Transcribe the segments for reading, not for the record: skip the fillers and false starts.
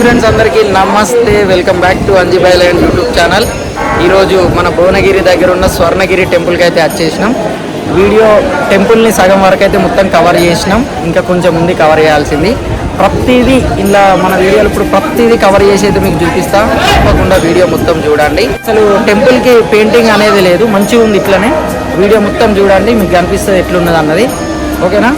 Friends అందరికీ నమస్తే, welcome back to Anjibhai land YouTube channel. ఈరోజు మన భువనగిరి దగ్గర ఉన్న స్వర్ణగిరి టెంపుల్కి అయితే వచ్చేసినాం. వీడియో టెంపుల్ని సగం వరకు అయితే మొత్తం కవర్ చేసినాం, ఇంకా కొంచెం ఉంది కవర్ చేయాల్సింది. ప్రతిదీ ఇలా మన వీడియోలు ఇప్పుడు ప్రతిదీ కవర్ చేసి అయితే మీకు చూపిస్తా, తప్పకుండా వీడియో మొత్తం చూడండి. అసలు టెంపుల్కి పెయింటింగ్ అనేది లేదు, మంచిగా ఉంది. ఇట్లనే వీడియో మొత్తం చూడండి, మీకు కనిపిస్తుంది ఎట్లున్నది అన్నది. ఓకేనా?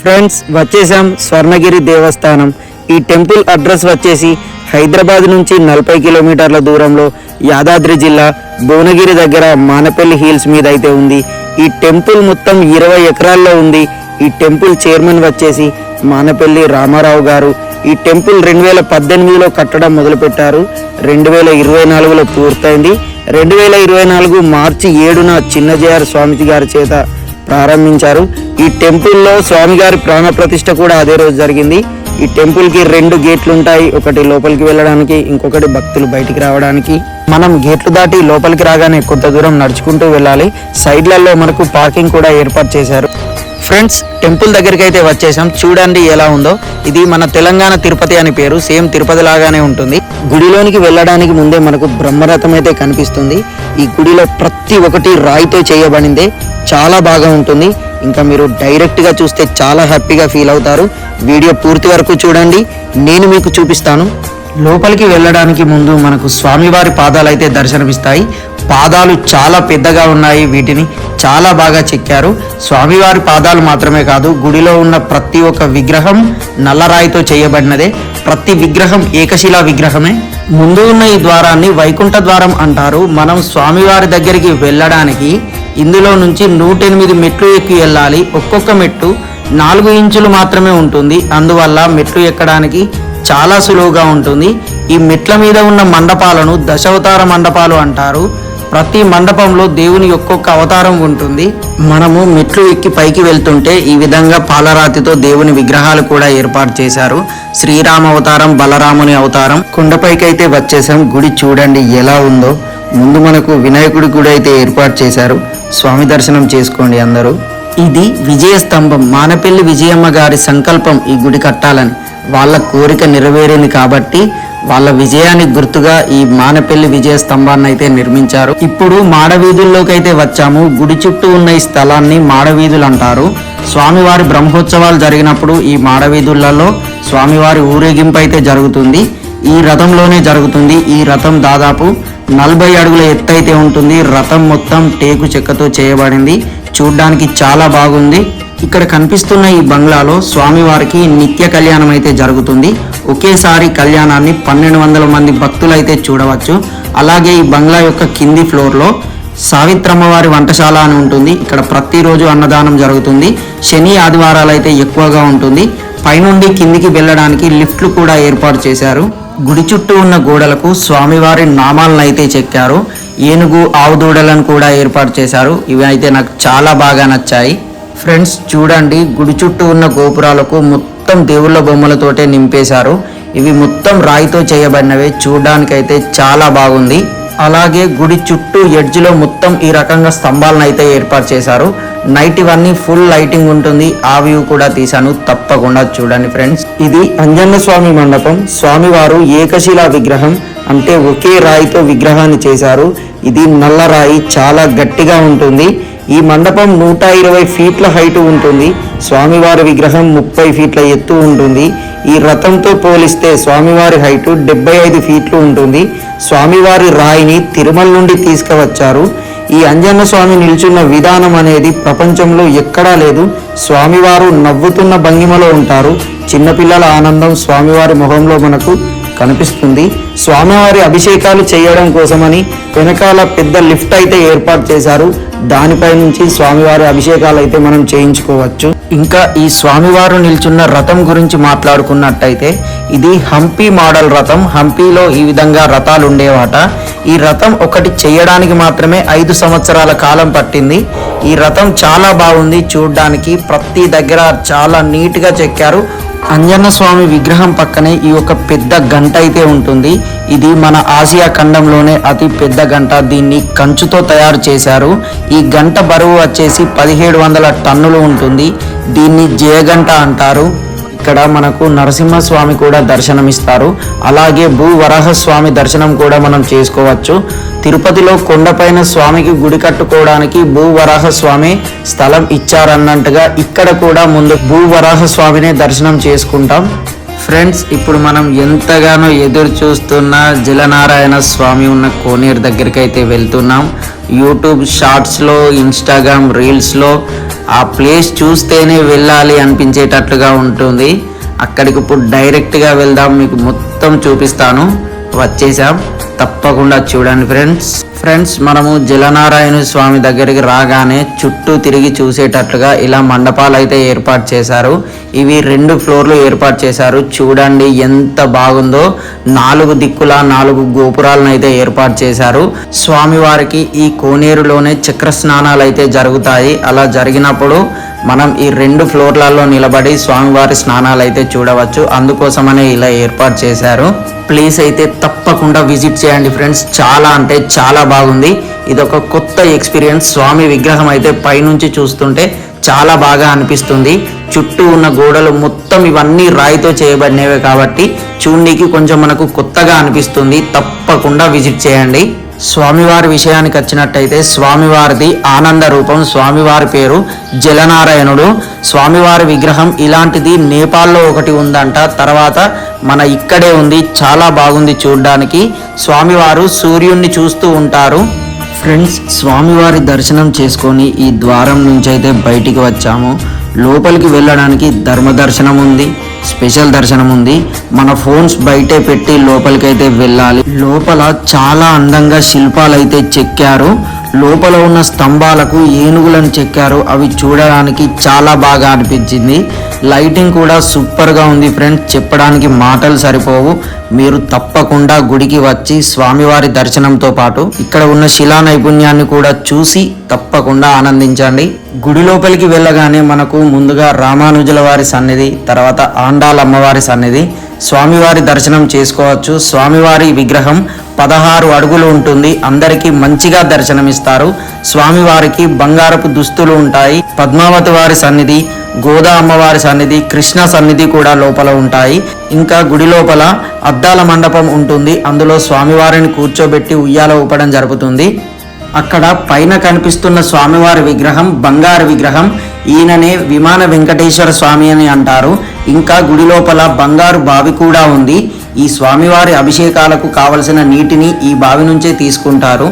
ఫ్రెండ్స్ వచ్చేసాం స్వర్ణగిరి దేవస్థానం. ఈ టెంపుల్ అడ్రస్ వచ్చేసి హైదరాబాద్ నుంచి 40 కిలోమీటర్ల దూరంలో యాదాద్రి జిల్లా భువనగిరి దగ్గర మానపల్లి హిల్స్ మీద అయితే ఉంది. ఈ టెంపుల్ మొత్తం 20 ఎకరాల్లో ఉంది. ఈ టెంపుల్ చైర్మన్ వచ్చేసి మానపల్లి రామారావు గారు. ఈ టెంపుల్ 2018లో కట్టడం మొదలుపెట్టారు, 2024లో పూర్తయింది. 2024 మార్చి 7న చిన్నజయార్ స్వామిజీ గారి చేత ప్రారంభించారు. ఈ టెంపుల్లో స్వామిగారి ప్రాణ ప్రతిష్ఠ కూడా అదే రోజు జరిగింది. ఈ టెంపుల్కి 2 గేట్లు ఉంటాయి, ఒకటి లోపలికి వెళ్ళడానికి, ఇంకొకటి భక్తులు బయటికి రావడానికి. మనం గేట్లు దాటి లోపలికి రాగానే కొంత దూరం నడుచుకుంటూ వెళ్ళాలి. సైడ్లలో మనకు పార్కింగ్ కూడా ఏర్పాటు చేశారు. ఫ్రెండ్స్ టెంపుల్ దగ్గరికి అయితే వచ్చేసాం, చూడండి ఎలా ఉందో. ఇది మన తెలంగాణ తిరుపతి అని పేరు, సేమ్ తిరుపతి లాగానే ఉంటుంది. గుడిలోనికి వెళ్ళడానికి ముందే మనకు బ్రహ్మరథం అయితే కనిపిస్తుంది. ఈ గుడిలో ప్రతి ఒక్కటి రాయితో చేయబడిందే, చాలా బాగా ఉంటుంది. ఇంకా మీరు డైరెక్ట్గా చూస్తే చాలా హ్యాపీగా ఫీల్ అవుతారు. వీడియో పూర్తి వరకు చూడండి, నేను మీకు చూపిస్తాను. లోపలికి వెళ్ళడానికి ముందు మనకు స్వామివారి పాదాలు అయితే దర్శనమిస్తాయి. పాదాలు చాలా పెద్దగా ఉన్నాయి, వీటిని చాలా బాగా చెక్కారు. స్వామివారి పాదాలు మాత్రమే కాదు, గుడిలో ఉన్న ప్రతి ఒక్క విగ్రహం నల్లరాయితో చేయబడినదే. ప్రతి విగ్రహం ఏకశిలా విగ్రహమే. ముందు ఉన్న ఈ ద్వారాన్ని వైకుంఠ ద్వారం అంటారు. మనం స్వామివారి దగ్గరికి వెళ్ళడానికి ఇందులో నుంచి 108 మెట్లు ఎక్కి వెళ్ళాలి. ఒక్కొక్క మెట్టు 4 ఇంచులు మాత్రమే ఉంటుంది, అందువల్ల మెట్లు ఎక్కడానికి చాలా సులువుగా ఉంటుంది. ఈ మెట్ల మీద ఉన్న మండపాలను దశావతార మండపాలు అంటారు. ప్రతి మండపంలో దేవుని ఒక్కొక్క అవతారం ఉంటుంది. మనము మెట్లు ఎక్కి పైకి వెళ్తుంటే ఈ విధంగా పాలరాతితో దేవుని విగ్రహాలు కూడా ఏర్పాటు చేశారు. శ్రీరామ అవతారం, బలరాముని అవతారం. కొండపైకి అయితే వచ్చేసాం. గుడి చూడండి ఎలా ఉందో. ముందు మనకు వినాయకుడి గుడి అయితే ఏర్పాటు చేశారు, స్వామి దర్శనం చేసుకోండి అందరూ. ఇది విజయ స్తంభం. మానపల్లి విజయమ్మ గారి సంకల్పం ఈ గుడి కట్టాలని. వాళ్ళ కోరిక నెరవేరింది కాబట్టి వాళ్ళ విజయానికి గుర్తుగా ఈ మానపల్లి విజయ స్తంభాన్ని అయితే నిర్మించారు. ఇప్పుడు మాడవీధుల్లోకి అయితే వచ్చాము. గుడి చుట్టూ ఉన్న ఈ స్థలాన్ని మాడవీధులు అంటారు. స్వామివారి బ్రహ్మోత్సవాలు జరిగినప్పుడు ఈ మాడవీధులలో స్వామివారి ఊరేగింపు అయితే జరుగుతుంది. ఈ రథంలోనే జరుగుతుంది. ఈ రథం దాదాపు 40 అడుగుల ఎత్తు అయితే ఉంటుంది. రథం మొత్తం టేకు చెక్కతో చేయబడింది, చూడ్డానికి చాలా బాగుంది. ఇక్కడ కనిపిస్తున్న ఈ బంగ్లాలో స్వామివారికి నిత్య కళ్యాణం అయితే జరుగుతుంది. ఒకేసారి కళ్యాణాన్ని 1200 మంది భక్తులు అయితే చూడవచ్చు. అలాగే ఈ బంగ్లా యొక్క కింది ఫ్లోర్లో సావిత్రమ్మవారి వంటశాల అని ఉంటుంది. ఇక్కడ ప్రతిరోజు అన్నదానం జరుగుతుంది. శని ఆదివారాలు అయితే ఎక్కువగా ఉంటుంది. పైనుండి కిందికి వెళ్ళడానికి లిఫ్ట్లు కూడా ఏర్పాటు చేశారు. గుడి చుట్టూ ఉన్న గోడలకు స్వామివారి నామాలను అయితే చెక్కారు. ఏనుగు, ఆవు దూడలను కూడా ఏర్పాటు చేశారు. ఇవి అయితే నాకు చాలా బాగా నచ్చాయి. ఫ్రెండ్స్ చూడండి, గుడి చుట్టూ ఉన్న గోపురాలకు మొత్తం దేవుళ్ళ బొమ్మలతోటే నింపేశారు. ఇవి మొత్తం రాయితో చేయబడినవే, చూడడానికైతే చాలా బాగుంది. అలాగే గుడి చుట్టూ ఎడ్జ్లో మొత్తం ఈ రకంగా స్తంభాలను అయితే ఏర్పాటు చేశారు. నైట్ ఇవన్నీ ఫుల్ లైటింగ్ ఉంటుంది. ఆ వ్యూ కూడా తీశాను, తప్పకుండా చూడండి ఫ్రెండ్స్. ఇది అంజన్న స్వామి మండపం. స్వామివారు ఏకశిలా విగ్రహం, అంటే ఒకే రాయితో విగ్రహాన్ని చేశారు. ఇది నల్ల రాయి, చాలా గట్టిగా ఉంటుంది. ఈ మండపం 120 ఫీట్ల హైట్ ఉంటుంది. స్వామివారి విగ్రహం 30 ఫీట్ల ఎత్తు ఉంటుంది. ఈ రథంతో పోలిస్తే స్వామివారి హైటు 75 ఫీట్లు ఉంటుంది. స్వామివారి రాయిని తిరుమల నుండి తీసుకువచ్చారు. ఈ అంజన్న స్వామి నిల్చున్న విధానం అనేది ప్రపంచంలో ఎక్కడా లేదు. స్వామివారు నవ్వుతున్న భంగిమలో ఉంటారు. చిన్నపిల్లల ఆనందం స్వామివారి మొహంలో మనకు కనిపిస్తుంది. స్వామివారి అభిషేకాలు చేయడం కోసమని వెనకాల పెద్ద లిఫ్ట్ అయితే ఏర్పాటు చేశారు. దానిపై నుంచి స్వామివారి అభిషేకాలు అయితే మనం చేయించుకోవచ్చు. ఇంకా ఈ స్వామివారు నిల్చున్న రథం గురించి మాట్లాడుకున్నట్టయితే ఇది హంపి మోడల్ రథం. హంపీలో ఈ విధంగా రథాలు ఉండేవాట. ఈ రథం ఒకటి చేయడానికి మాత్రమే 5 సంవత్సరాల కాలం పట్టింది. ఈ రథం చాలా బాగుంది చూడడానికి. ప్రతి దగ్గర చాలా నీట్గా చెక్కారు. అంజన్న స్వామి విగ్రహం పక్కనే ఈ యొక్క పెద్ద గంట అయితే ఉంటుంది. ఇది మన ఆసియా ఖండంలోనే అతి పెద్ద గంట. దీన్ని కంచుతో తయారు చేశారు. ఈ గంట బరువు వచ్చేసి 1700 టన్నులు ఉంటుంది. దీన్ని జయగంట అంటారు. ఇక్కడ మనకు నరసింహస్వామి కూడా దర్శనమిస్తారు. అలాగే భూవరాహస్వామి దర్శనం కూడా మనం చేసుకోవచ్చు. తిరుపతిలో కొండపైన స్వామికి గుడి కట్టుకోవడానికి భూవరాహస్వామి స్థలం ఇచ్చారన్నట్టుగా ఇక్కడ కూడా ముందు భూవరాహస్వామిని దర్శనం చేసుకుంటాం. ఫ్రెండ్స్, ఇప్పుడు మనం ఎంతగానో ఎదురు చూస్తున్న జలనారాయణ స్వామి ఉన్న కోనేరు దగ్గరికి అయితే వెళ్తున్నాం. యూట్యూబ్ షార్ట్స్లో, ఇన్స్టాగ్రామ్ రీల్స్లో ఆ ప్లేస్ చూస్తేనే వెళ్ళాలి అనిపించేటట్లుగా ఉంటుంది. అక్కడికి ఇప్పుడు డైరెక్ట్గా వెళ్దాం, మీకు మొత్తం చూపిస్తాను. వచ్చేసాం, తప్పకుండా చూడండి ఫ్రెండ్స్. మనము జలనారాయణ స్వామి దగ్గరికి రాగానే చుట్టూ తిరిగి చూసేటట్లుగా ఇలా మండపాలు అయితే ఏర్పాటు చేశారు. ఇవి 2 ఫ్లోర్లు ఏర్పాటు చేశారు. చూడండి ఎంత బాగుందో. 4 దిక్కుల 4 గోపురాలను అయితే ఏర్పాటు చేశారు. స్వామివారికి ఈ కోనేరులోనే చక్ర స్నానాలు అయితే జరుగుతాయి. అలా జరిగినప్పుడు మనం ఈ 2 ఫ్లోర్లలో నిలబడి స్వామివారి స్నానాలు అయితే చూడవచ్చు. అందుకోసమనే ఇలా ఏర్పాటు చేశారు. ప్లేస్ అయితే తప్పకుండా విజిట్ చేయండి ఫ్రెండ్స్. చాలా అంటే చాలా బాగుంది. ఇదొక కొత్త ఎక్స్పీరియన్స్. స్వామి విగ్రహం అయితే పైనుంచి చూస్తుంటే చాలా బాగా అనిపిస్తుంది. చుట్టూ ఉన్న గోడలు మొత్తం ఇవన్నీ రాయితో చేయబడినవే కాబట్టి చూడడానికి కొంచెం మనకు కొత్తగా అనిపిస్తుంది. తప్పకుండా విజిట్ చేయండి. స్వామివారి విషయానికి వచ్చినట్టయితే స్వామివారిది ఆనంద రూపం. స్వామివారి పేరు జలనారాయణుడు. స్వామివారి విగ్రహం ఇలాంటిది నేపాల్లో ఒకటి ఉందంట. తర్వాత మన ఇక్కడే ఉంది. చాలా బాగుంది చూడడానికి. స్వామివారు సూర్యుడిని చూస్తూ ఉంటారు. ఫ్రెండ్స్, స్వామివారి దర్శనం చేసుకొని ఈ ద్వారం నుంచి అయితే బయటికి వచ్చాము. లోపలికి వెళ్ళడానికి ధర్మ దర్శనం ఉంది, స్పెషల్ దర్శనం ఉంది. మన ఫోన్స్ బయటే పెట్టి లోపలికైతే వెళ్ళాలి. లోపల చాలా అందంగా శిల్పాలు అయితే చెక్కారు. లోపల ఉన్న స్తంభాలకు ఏనుగులను చెక్కారు. అవి చూడడానికి చాలా బాగా అనిపించింది. లైటింగ్ కూడా సూపర్గా ఉంది ఫ్రెండ్స్. చెప్పడానికి మాటలు సరిపోవు. మీరు తప్పకుండా గుడికి వచ్చి స్వామివారి దర్శనంతో పాటు ఇక్కడ ఉన్న శిలా నైపుణ్యాన్ని కూడా చూసి తప్పకుండా ఆనందించండి. గుడి లోపలికి వెళ్ళగానే మనకు ముందుగా రామానుజుల వారి సన్నిధి, తర్వాత ఆండాల్ అమ్మవారి సన్నిధి, స్వామివారి దర్శనం చేసుకోవచ్చు. స్వామివారి విగ్రహం 16 అడుగులు ఉంటుంది. అందరికీ మంచిగా దర్శనమిస్తారు. స్వామివారికి బంగారపు దుస్తులు ఉంటాయి. పద్మావతి వారి సన్నిధి, గోదా అమ్మవారి సన్నిధి, కృష్ణ సన్నిధి కూడా లోపల ఉంటాయి. ఇంకా గుడి లోపల అద్దాల మండపం ఉంటుంది. అందులో స్వామివారిని కూర్చోబెట్టి ఉయ్యాల ఊపడం జరుగుతుంది. అక్కడ పైన కనిపిస్తున్న స్వామివారి విగ్రహం బంగారు విగ్రహం. ఈయననే విమాన వెంకటేశ్వర స్వామి అని అంటారు. ఇంకా గుడి లోపల బంగారు బావి కూడా ఉంది. ఈ స్వామివారి అభిషేకాలకు కావలసిన నీటిని ఈ బావి నుంచే తీసుకుంటారు.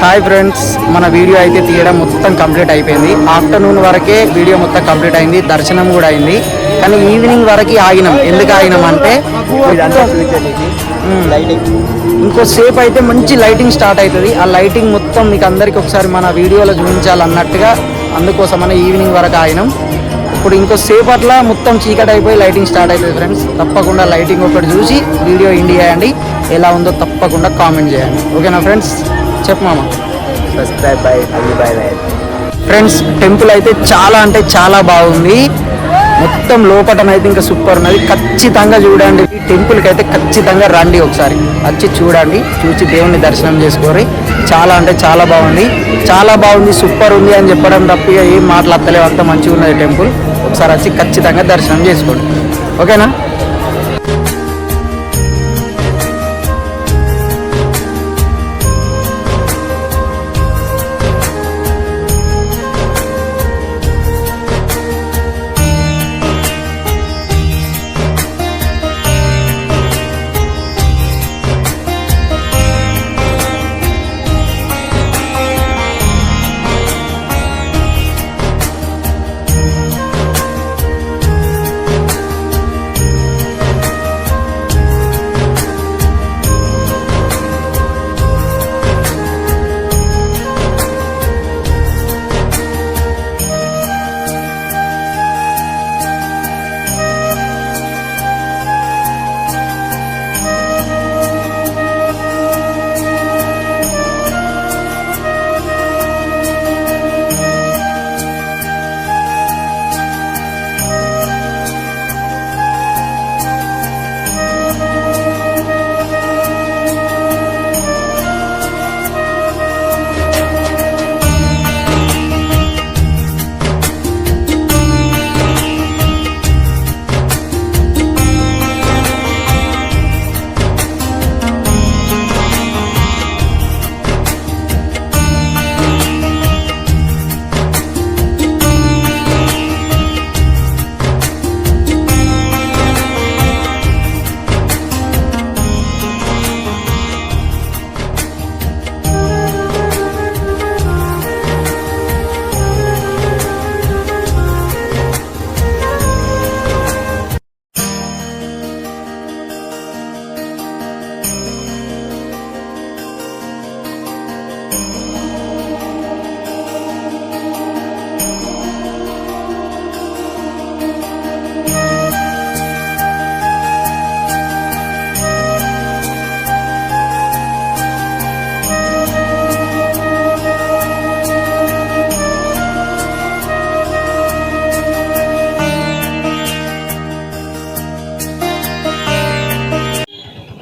హాయ్ ఫ్రెండ్స్, మన వీడియో అయితే తీయడం మొత్తం కంప్లీట్ అయిపోయింది. ఆఫ్టర్నూన్ వరకే వీడియో మొత్తం కంప్లీట్ అయింది. దర్శనం కూడా అయింది. కానీ ఈవినింగ్ వరకు ఆగినాం. ఎందుకు ఆగినాం అంటే ఇంకోసేపు అయితే మంచి లైటింగ్ స్టార్ట్ అవుతుంది. ఆ లైటింగ్ మొత్తం మీకు అందరికి ఒకసారి మన వీడియోలో చూపించాలన్నట్టుగా అందుకోసమనే ఈవినింగ్ వరకు ఆగినాం. ఇప్పుడు ఇంకోసేపు అట్లా మొత్తం చీకటి అయిపోయి లైటింగ్ స్టార్ట్ అవుతుంది ఫ్రెండ్స్. తప్పకుండా లైటింగ్ ఒకటి చూసి వీడియో ఎండ్ చేయండి. ఎలా ఉందో తప్పకుండా కామెంట్ చేయండి. ఓకేనా ఫ్రెండ్స్? చెప్పు మామ. సబ్స్క్రైబ్ బై ఫ్రెండ్స్, టెంపుల్ అయితే చాలా అంటే చాలా బాగుంది. మొత్తం లోపటనైతే ఇంకా సూపర్ ఉన్నది. ఖచ్చితంగా చూడండి. ఈ టెంపుల్కి అయితే ఖచ్చితంగా రండి. ఒకసారి వచ్చి చూడండి. చూసి దేవుని దర్శనం చేసుకోరి. చాలా అంటే చాలా బాగుంది. చాలా బాగుంది, సూపర్ ఉంది అని చెప్పడం తప్ప ఏం మాట్లాడతలేవు. అంత మంచిగా ఉన్నది టెంపుల్. ఒకసారి వచ్చి ఖచ్చితంగా దర్శనం చేసుకోండి. ఓకేనా?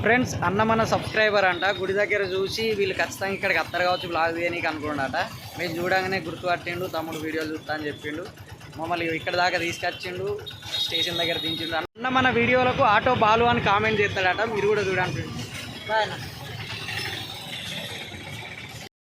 ఫ్రెండ్స్ అన్న మన సబ్స్క్రైబర్ అంట, గుడి దగ్గర చూసి వీళ్ళు ఖచ్చితంగా ఇక్కడికి అత్తరు కావచ్చు బ్లాగ్ తీయనీకి అనుకున్నాడట. మేము చూడగానే గుర్తుపట్టిండు, తమ్ముడు వీడియోలు చూస్తా అని చెప్పిండు. మమ్మల్ని ఇక్కడ దాకా తీసుకొచ్చిండు, స్టేషన్ దగ్గర దించిండు. అన్న మన వీడియోలకు ఆటో బాలు అని కామెంట్ చేస్తాడట, మీరు కూడా చూడండి.